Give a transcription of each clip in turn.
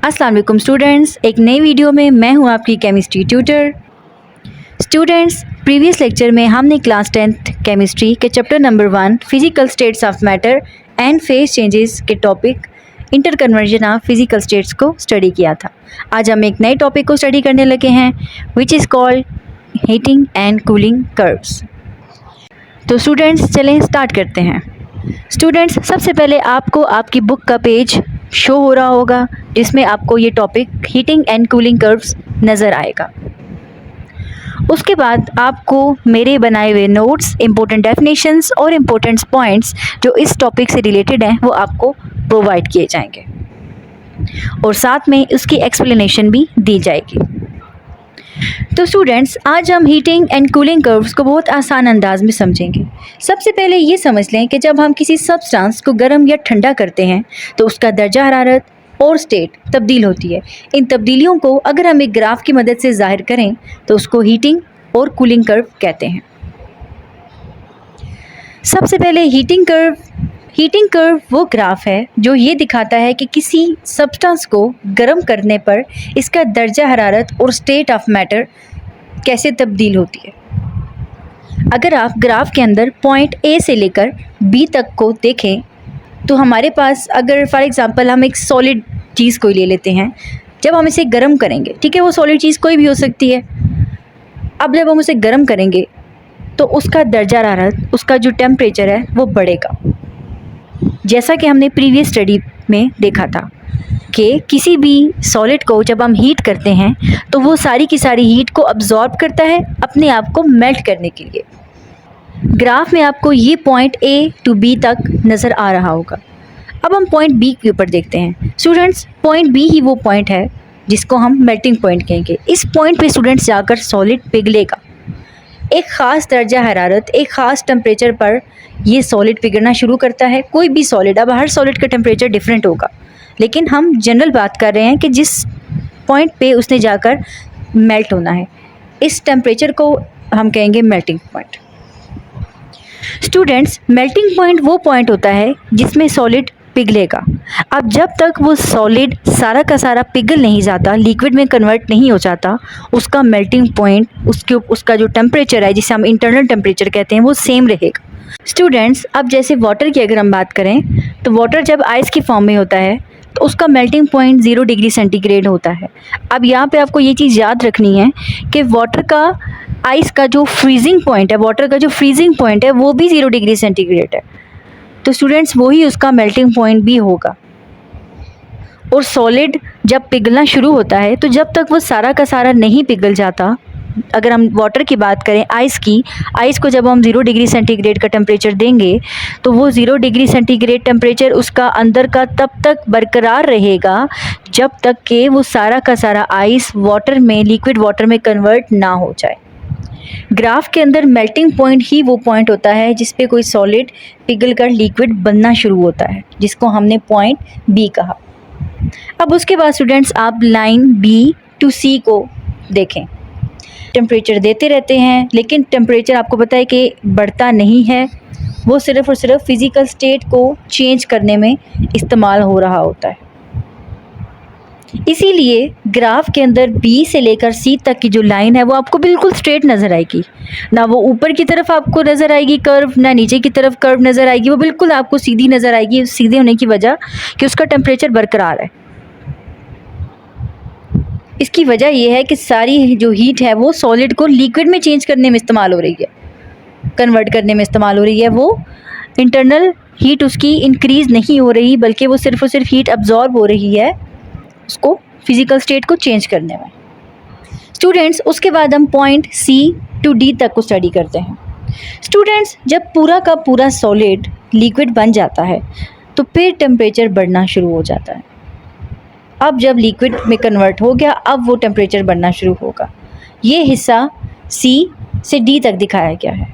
अस्सलाम वालेकुम स्टूडेंट्स, एक नई वीडियो में मैं हूं आपकी chemistry tutor. Students, previous lecture में हमने क्लास 10th केमिस्ट्री के chapter number 1 physical states of matter and phase changes के topic interconversion of physical states को स्टडी किया था। आज हम एक नए टॉपिक को स्टडी करने लगे हैं which is called heating and cooling curves. तो स्टूडेंट्स चलें स्टार्ट करते हैं। स्टूडेंट्स, सबसे पहले आपको आपकी बुक का पेज शो हो रहा होगा जिसमें आपको ये topic heating and cooling curves नज़र आएगा। उसके बाद आपको मेरे बनाए हुए नोट्स, इम्पोर्टेंट डेफिनेशंस और इम्पोर्टेंट पॉइंट्स जो इस टॉपिक से रिलेटेड हैं वो आपको प्रोवाइड किए जाएंगे और साथ में उसकी एक्सप्लेनेशन भी दी जाएगी। तो स्टूडेंट्स, आज हम हीटिंग एंड कूलिंग कर्व्स को बहुत आसान अंदाज में समझेंगे। सबसे पहले ये समझ लें कि जब हम किसी सब्सटेंस को गर्म या ठंडा करते हैं तो उसका दर्जा हरारत और स्टेट तब्दील होती है। इन तब्दीलियों को अगर हम एक ग्राफ की मदद से ज़ाहिर करें तो उसको हीटिंग और कूलिंग कर्व कहते हैं। सबसे पहले हीटिंग कर्व वो ग्राफ है जो ये दिखाता है कि किसी सब्सटेंस को गर्म करने पर इसका दर्जा हरारत और स्टेट ऑफ मैटर कैसे तब्दील होती है। अगर आप ग्राफ के अंदर पॉइंट ए से लेकर बी तक को देखें तो हमारे पास, अगर फॉर एग्जांपल हम एक सॉलिड चीज़ को ले लेते हैं, जब हम इसे गर्म करेंगे, ठीक है, वो सॉलिड चीज़ कोई भी हो सकती है। अब जब हम उसे गर्म करेंगे तो उसका दर्जा हरारत, उसका जो टेम्परेचर है वो बढ़ेगा। जैसा कि हमने प्रीवियस स्टडी में देखा था कि किसी भी सॉलिड को जब हम हीट करते हैं तो वो सारी की सारी हीट को अब्जॉर्ब करता है अपने आप को मेल्ट करने के लिए। ग्राफ में आपको ये पॉइंट ए टू बी तक नज़र आ रहा होगा। अब हम पॉइंट बी के ऊपर देखते हैं। स्टूडेंट्स, पॉइंट बी ही वो पॉइंट है जिसको हम मेल्टिंग पॉइंट कहेंगे। इस पॉइंट पे स्टूडेंट्स जाकर सॉलिड पिघलेगा। एक ख़ास दर्जा हरारत, एक ख़ास टेम्परेचर पर ये सॉलिड पिघलना शुरू करता है। कोई भी सॉलिड, अब हर सॉलिड का टेम्परेचर डिफरेंट होगा, लेकिन हम जनरल बात कर रहे हैं कि जिस पॉइंट पे उसने जाकर मेल्ट होना है, इस टेम्परेचर को हम कहेंगे melting point. Students, melting point वो पॉइंट होता है जिसमें सॉलिड पिघलेगा। अब जब तक वो सॉलिड सारा का सारा पिघल नहीं जाता, लिक्विड में कन्वर्ट नहीं हो जाता, उसका मेल्टिंग पॉइंट, उसका जो टेम्परेचर है जिसे हम इंटरनल टेम्परेचर कहते हैं, वो सेम रहेगा। स्टूडेंट्स, अब जैसे वाटर की अगर हम बात करें तो वाटर जब आइस की फॉर्म में होता है तो उसका मेल्टिंग पॉइंट 0 डिग्री सेंटीग्रेड होता है। अब यहाँ पे आपको ये चीज़ याद रखनी है कि वाटर का, आइस का जो फ्रीजिंग पॉइंट है, वाटर का जो फ्रीजिंग पॉइंट है वो भी 0 डिग्री सेंटीग्रेड है। तो स्टूडेंट्स, वही उसका मेल्टिंग पॉइंट भी होगा। और सॉलिड जब पिघलना शुरू होता है तो जब तक वो सारा का सारा नहीं पिघल जाता, अगर हम वाटर की बात करें, आइस को जब हम 0 डिग्री सेंटीग्रेड का टेम्परेचर देंगे तो वो 0 डिग्री सेंटीग्रेड टेम्परेचर उसका अंदर का तब तक बरकरार रहेगा जब तक कि वो सारा का सारा आइस वाटर में, लिक्विड वाटर में कन्वर्ट ना हो जाए। ग्राफ के अंदर मेल्टिंग पॉइंट ही वो पॉइंट होता है जिस पे कोई सॉलिड पिघल कर लिक्विड बनना शुरू होता है, जिसको हमने पॉइंट बी कहा। अब उसके बाद स्टूडेंट्स, आप लाइन बी टू सी को देखें। टेम्परेचर देते रहते हैं लेकिन टेम्परेचर आपको पता है कि बढ़ता नहीं है, वो सिर्फ़ और सिर्फ फिज़िकल स्टेट को चेंज करने में इस्तेमाल हो रहा होता है। इसीलिए ग्राफ के अंदर बी से लेकर सी तक की जो लाइन है वो आपको बिल्कुल स्ट्रेट नज़र आएगी, ना वो ऊपर की तरफ आपको नज़र आएगी कर्व, ना नीचे की तरफ कर्व नज़र आएगी, वो बिल्कुल आपको सीधी नज़र आएगी। सीधे होने की वजह कि उसका टेम्परेचर बरकरार है। इसकी वजह यह है कि सारी जो हीट है वो सॉलिड को लिक्विड में चेंज करने में इस्तेमाल हो रही है, कन्वर्ट करने में इस्तेमाल हो रही है। वो इंटरनल हीट उसकी इंक्रीज़ नहीं हो रही, बल्कि वो सिर्फ़ और सिर्फ हीट अब्जॉर्ब हो रही है उसको फिज़िकल स्टेट को चेंज करने में। स्टूडेंट्स, उसके बाद हम पॉइंट सी टू डी तक को स्टडी करते हैं। स्टूडेंट्स, जब पूरा का पूरा सॉलिड लिक्विड बन जाता है तो फिर टेम्परेचर बढ़ना शुरू हो जाता है। अब जब लिक्विड में कन्वर्ट हो गया, अब वो टेम्परेचर बढ़ना शुरू होगा। ये हिस्सा सी से डी तक दिखाया गया है।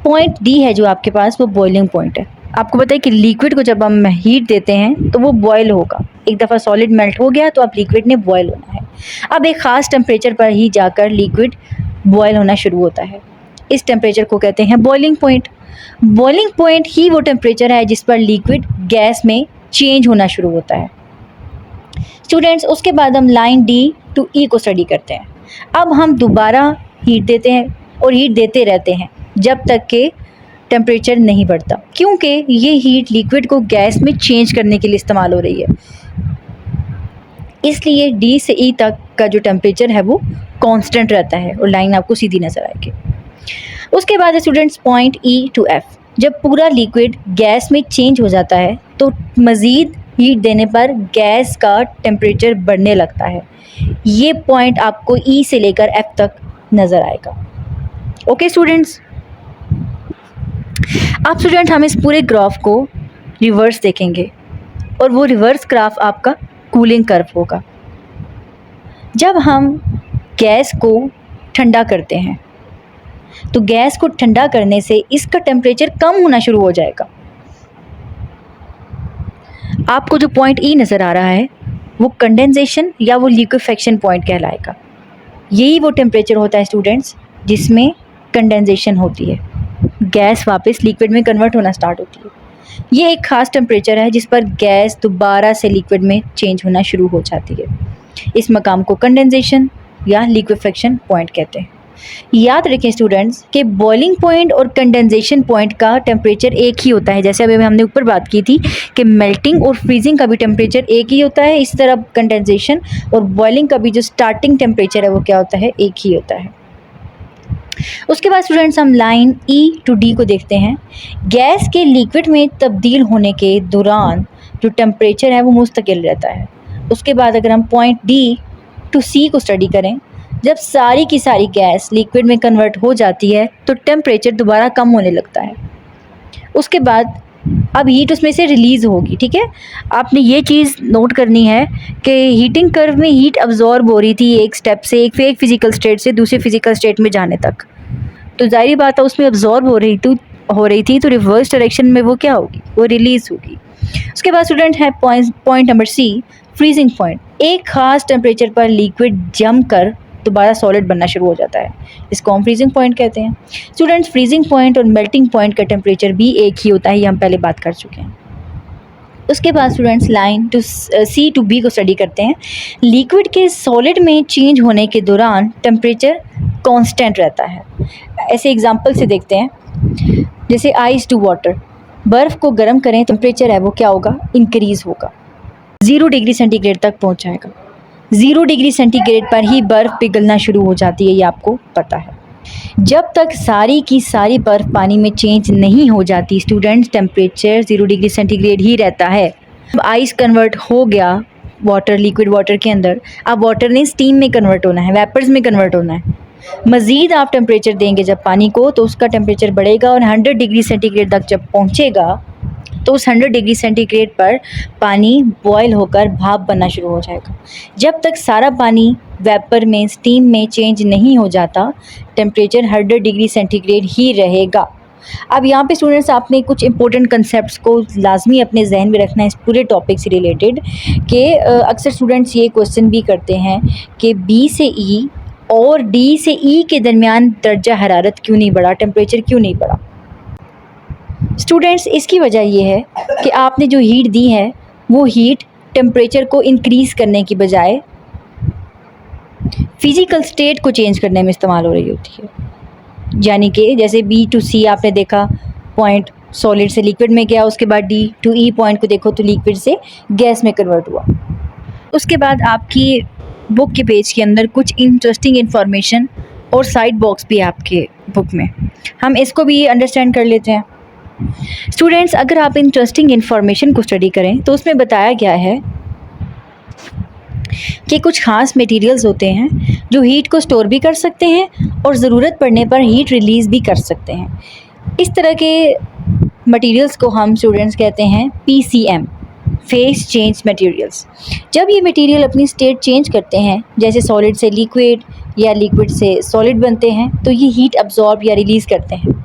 पॉइंट डी है जो आपके पास, वो बॉइलिंग पॉइंट है। आपको पता है कि लिक्विड को जब हम हीट देते हैं तो वो बॉयल होगा। एक दफ़ा सॉलिड मेल्ट हो गया तो अब लिक्विड ने बॉयल होना है। अब एक ख़ास टेम्परेचर पर ही जाकर लिक्विड बॉयल होना शुरू होता है। इस टेम्परेचर को कहते हैं बॉइलिंग पॉइंट। बॉइलिंग पॉइंट ही वो टेम्परेचर है जिस पर लिक्विड गैस में चेंज होना शुरू होता है। स्टूडेंट्स, उसके बाद हम लाइन डी टू ई को स्टडी करते हैं। अब हम दोबारा हीट देते हैं और हीट देते रहते हैं जब तक कि टेम्परेचर नहीं बढ़ता, क्योंकि ये हीट लिक्विड को गैस में चेंज करने के लिए इस्तेमाल हो रही है। इसलिए डी से ई तक का जो टेम्परेचर है वो कांस्टेंट रहता है और लाइन आपको सीधी नज़र आएगी। उसके बाद students point E to F, जब पूरा लिक्विड गैस में चेंज हो जाता है तो मज़ीद हीट देने पर गैस का टेम्परेचर बढ़ने लगता है। ये पॉइंट आपको ई से लेकर एफ तक नज़र आएगा। ओके स्टूडेंट्स, अब स्टूडेंट हम इस पूरे ग्राफ को रिवर्स देखेंगे और वो रिवर्स ग्राफ आपका कूलिंग कर्व होगा। जब हम गैस को ठंडा करते हैं तो गैस को ठंडा करने से इसका टेम्परेचर कम होना शुरू हो जाएगा। आपको जो पॉइंट ई नज़र आ रहा है वो कंडेंसेशन या वो लिक्विफेक्शन पॉइंट कहलाएगा। यही वो टेम्परेचर होता है स्टूडेंट्स जिसमें कंडेंसेशन होती है, गैस वापस लिक्विड में कन्वर्ट होना स्टार्ट होती है। ये एक ख़ास टेम्परेचर है जिस पर गैस दोबारा से लिक्विड में चेंज होना शुरू हो जाती है। इस मकाम को कंडेंसेशन या लिक्विफेक्शन पॉइंट कहते हैं। याद रखें स्टूडेंट्स कि बॉइलिंग पॉइंट और कंडेंसेशन पॉइंट का टेम्परेचर एक ही होता है। जैसे अभी हमने ऊपर बात की थी कि मेल्टिंग और फ्रीजिंग का भी टेम्परेचर एक ही होता है, इस तरह कंडेंसेशन और बॉइलिंग का भी जो स्टार्टिंग टेम्परेचर है वो क्या होता है, एक ही होता है। उसके बाद स्टूडेंट्स हम लाइन ई टू डी को देखते हैं। गैस के लिक्विड में तब्दील होने के दौरान जो टेम्परेचर है वो मुस्तकिल रहता है। उसके बाद अगर हम पॉइंट डी टू सी को स्टडी करें, जब सारी की सारी गैस लिक्विड में कन्वर्ट हो जाती है तो टेम्परेचर दोबारा कम होने लगता है। उसके बाद अब हीट उसमें से रिलीज़ होगी। ठीक है, आपने ये चीज़ नोट करनी है कि हीटिंग कर्व में हीट अब्जॉर्ब हो रही थी एक स्टेप से, एक फिजिकल स्टेट से दूसरे फिजिकल स्टेट में जाने तक, तो जाहिर बात है उसमें अब्जॉर्ब हो रही थी तो रिवर्स डायरेक्शन में वो क्या होगी, वो रिलीज़ होगी। उसके बाद स्टूडेंट है point number C, freezing point. एक ख़ास टेम्परेचर पर लिक्विड जम कर दोबारा सॉलिड बनना शुरू हो जाता है, इसको हम फ्रीजिंग पॉइंट कहते हैं। स्टूडेंट्स, फ्रीजिंग पॉइंट और मेल्टिंग पॉइंट का टेम्परेचर भी एक ही होता है, ये हम पहले बात कर चुके हैं। उसके बाद students line to C to B को स्टडी करते हैं। लिक्विड के सॉलिड में चेंज होने के दौरान टेम्परेचर कांस्टेंट रहता है। ऐसे एग्जांपल से देखते हैं, जैसे आइस टू वाटर, बर्फ़ को गर्म करें, टेम्परेचर है वो क्या होगा, इंक्रीज़ होगा, 0 डिग्री सेंटीग्रेड तक पहुंच जाएगा। 0 डिग्री सेंटीग्रेड पर ही बर्फ़ पिघलना शुरू हो जाती है, ये आपको पता है। जब तक सारी की सारी बर्फ़ पानी में चेंज नहीं हो जाती स्टूडेंट्स, टेम्परेचर 0 डिग्री सेंटीग्रेड ही रहता है। अब आइस कन्वर्ट हो गया वाटर, लिक्विड वाटर के अंदर, अब वाटर ने स्टीम में कन्वर्ट होना है, वेपर्स में कन्वर्ट होना है। मज़ीद आप टेम्परेचर देंगे जब पानी को तो उसका टेम्परेचर बढ़ेगा और 100 डिग्री सेंटीग्रेड तक जब पहुँचेगा तो उस 100 डिग्री सेंटीग्रेड पर पानी बॉयल होकर भाप बनना शुरू हो जाएगा। जब तक सारा पानी वेपर में, स्टीम में चेंज नहीं हो जाता, टेम्परेचर 100 डिग्री सेंटीग्रेड ही रहेगा। अब यहाँ पे स्टूडेंट्स आपने कुछ इंपॉर्टेंट कंसेप्ट्स को लाजमी अपने जहन में रखना है इस पूरे टॉपिक से रिलेटेड, कि अक्सर स्टूडेंट्स ये क्वेश्चन भी करते हैं कि बी से ई और डी से ई के दरमियान दर्जा हरारत क्यों नहीं बढ़ा, टेम्परेचर क्यों नहीं बढ़ा। स्टूडेंट्स, इसकी वजह ये है कि आपने जो हीट दी है वो हीट टेम्परेचर को इंक्रीज़ करने की बजाय फिज़िकल स्टेट को चेंज करने में इस्तेमाल हो रही होती है। यानी कि जैसे बी टू सी आपने देखा, पॉइंट सॉलिड से लिक्विड में गया, उसके बाद डी टू ई पॉइंट को देखो तो लिक्विड से गैस में कन्वर्ट हुआ। उसके बाद आपकी बुक के पेज के अंदर कुछ इंटरेस्टिंग इन्फॉर्मेशन और साइड बॉक्स भी है आपके बुक में, हम इसको भी अंडरस्टैंड कर लेते हैं। स्टूडेंट्स, अगर आप इंटरेस्टिंग इन्फॉर्मेशन को स्टडी करें तो उसमें बताया गया है कि कुछ ख़ास मटेरियल्स होते हैं जो हीट को स्टोर भी कर सकते हैं और ज़रूरत पड़ने पर हीट रिलीज़ भी कर सकते हैं। इस तरह के मटेरियल्स को हम स्टूडेंट्स कहते हैं PCM, फेस चेंज मटेरियल्स। जब ये मटेरियल अपनी स्टेट चेंज करते हैं, जैसे सॉलिड से लिक्विड या लिक्विड से सॉलिड बनते हैं, तो ये हीट अब्जॉर्ब या रिलीज़ करते हैं।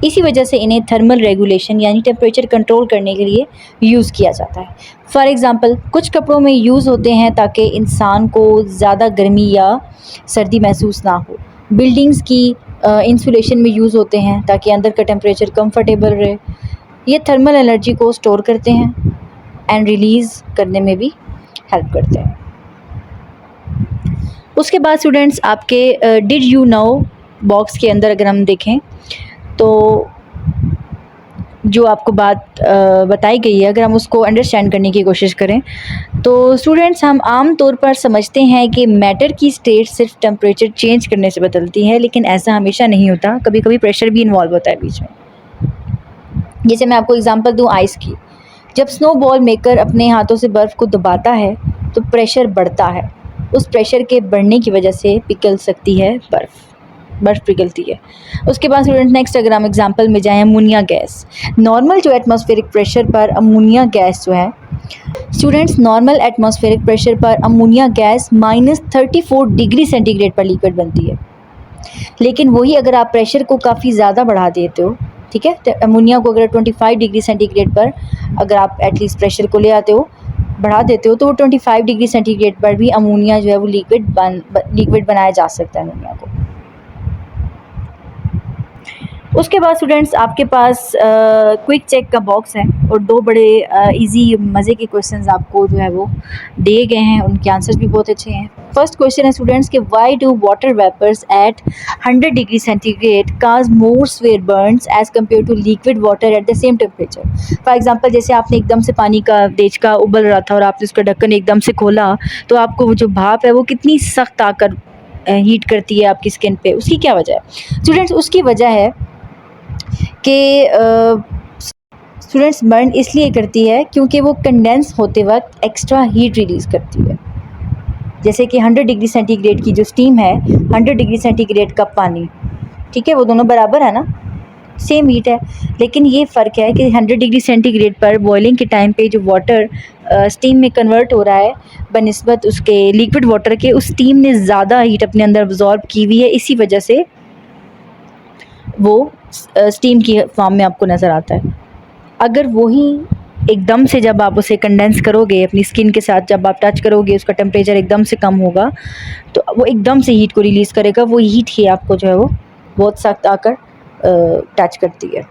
इसी वजह से इन्हें थर्मल रेगुलेशन यानी टेम्परेचर कंट्रोल करने के लिए यूज़ किया जाता है। फॉर एग्ज़ाम्पल, कुछ कपड़ों में यूज़ होते हैं ताकि इंसान को ज़्यादा गर्मी या सर्दी महसूस ना हो। बिल्डिंग्स की इंसुलेशन में यूज़ होते हैं ताकि अंदर का टेम्परेचर कंफर्टेबल रहे। ये थर्मल एनर्जी को स्टोर करते हैं एंड रिलीज़ करने में भी हेल्प करते हैं। उसके बाद स्टूडेंट्स आपके डिड यू नो बॉक्स के अंदर अगर हम देखें तो जो आपको बात बताई गई है, अगर हम उसको अंडरस्टैंड करने की कोशिश करें तो स्टूडेंट्स हम आम तौर पर समझते हैं कि मैटर की स्टेट सिर्फ टेम्परेचर चेंज करने से बदलती है, लेकिन ऐसा हमेशा नहीं होता। कभी कभी प्रेशर भी इन्वॉल्व होता है बीच में। जैसे मैं आपको एग्जांपल दूं आइस की, जब स्नो बॉल मेकर अपने हाथों से बर्फ़ को दबाता है तो प्रेशर बढ़ता है। उस प्रेशर के बढ़ने की वजह से पिघल सकती है बर्फ़ पिघलती है। उसके बाद स्टूडेंट नेक्स्ट अगर हम एग्जांपल में जाएं, अमोनिया गैस। नॉर्मल जो एटमॉस्फेरिक प्रेशर पर अमोनिया गैस जो है स्टूडेंट्स, नॉर्मल एटमॉस्फेरिक प्रेशर पर अमोनिया गैस -34 डिग्री सेंटीग्रेड पर लिक्विड बनती है। लेकिन वही अगर आप प्रेशर को काफ़ी ज़्यादा बढ़ा देते हो, ठीक है, तो अमोनिया को अगर 25 डिग्री सेंटीग्रेड पर अगर आप एटलीस्ट प्रेशर को ले आते हो, बढ़ा देते हो, तो वो 25 डिग्री सेंटीग्रेड पर भी अमोनिया जो है वो लिक्विड बनाया जा सकता है अमोनिया को। उसके बाद स्टूडेंट्स आपके पास क्विक चेक का बॉक्स है और दो बड़े इजी मज़े के क्वेश्चंस आपको जो है वो दिए गए हैं, उनके आंसर्स भी बहुत अच्छे हैं। फर्स्ट क्वेश्चन है स्टूडेंट्स कि why do water vapours at 100 degree centigrade cause more severe burns as compare to liquid water at the same temperature. For example, जैसे आपने एकदम से पानी का देचका उबल रहा था और आपने उसका ढक्कन एकदम से खोला, तो आपको वो जो भाप है वो कितनी सख्त आकर हीट करती है आपकी स्किन पे। उसकी क्या वजह है स्टूडेंट्स? उसकी वजह है कि स्टूडेंट्स बर्न इसलिए करती है क्योंकि वो कंडेंस होते वक्त एक्स्ट्रा हीट रिलीज़ करती है। जैसे कि 100 डिग्री सेंटीग्रेड की जो स्टीम है, 100 डिग्री सेंटीग्रेड का पानी, ठीक है, वो दोनों बराबर है ना, सेम हीट है। लेकिन ये फ़र्क है कि 100 डिग्री सेंटीग्रेड पर बॉइलिंग के टाइम पे जो वाटर स्टीम में कन्वर्ट हो रहा है बनिस्बत उसके लिक्विड वाटर के, उस स्टीम ने ज़्यादा हीट अपने अंदर अब्जॉर्ब की हुई है, इसी वजह से वो स्टीम की फॉर्म में आपको नज़र आता है। अगर वही एकदम से जब आप उसे कंडेंस करोगे अपनी स्किन के साथ, जब आप टच करोगे, उसका टेम्परेचर एकदम से कम होगा तो वो एकदम से हीट को रिलीज़ करेगा। वो हीट ही आपको जो है वो बहुत सख्त आकर टच करती है।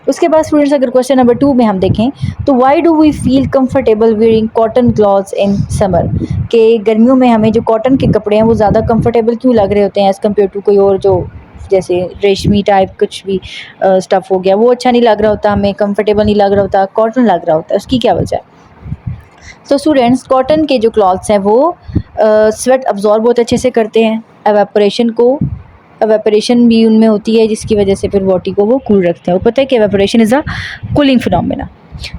उसके बाद स्टूडेंट्स अगर क्वेश्चन नंबर 2 में हम देखें तो why do we feel comfortable wearing cotton clothes in summer, के गर्मियों में हमें जो कॉटन के कपड़े हैं वो ज़्यादा कंफर्टेबल क्यों लग रहे होते हैं एज़ कम्पेयर टू कोई और, जो जैसे रेशमी टाइप कुछ भी स्टफ़ हो गया, वो अच्छा नहीं लग रहा होता, हमें कंफर्टेबल नहीं लग रहा होता, कॉटन लग रहा होता है। उसकी क्या वजह है? तो स्टूडेंट्स कॉटन के जो क्लॉथ्स हैं वो स्वेट अब्जॉर्ब बहुत अच्छे से करते हैं, एवेपोरेशन भी उनमें होती है, जिसकी वजह से फिर बॉडी को वो कूल रखते हैं। वो पता है कि evaporation is a cooling phenomena.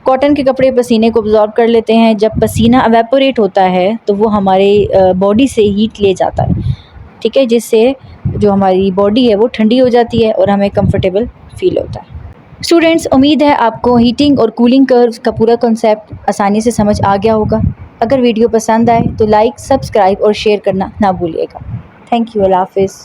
Cotton के कपड़े पसीने को अब्जॉर्ब कर लेते हैं। जब पसीना एवेपोरेट होता है तो वो हमारे बॉडी से हीट ले जाता है, ठीक है, जिससे जो हमारी बॉडी है वो ठंडी हो जाती है और हमें कंफर्टेबल फील होता है। स्टूडेंट्स, उम्मीद है आपको हीटिंग और कूलिंग कर्व्स का पूरा कॉन्सेप्ट आसानी से समझ आ गया होगा। अगर वीडियो पसंद आए तो लाइक, सब्सक्राइब और शेयर करना ना भूलिएगा। Thank you. अल्लाह हाफिज़।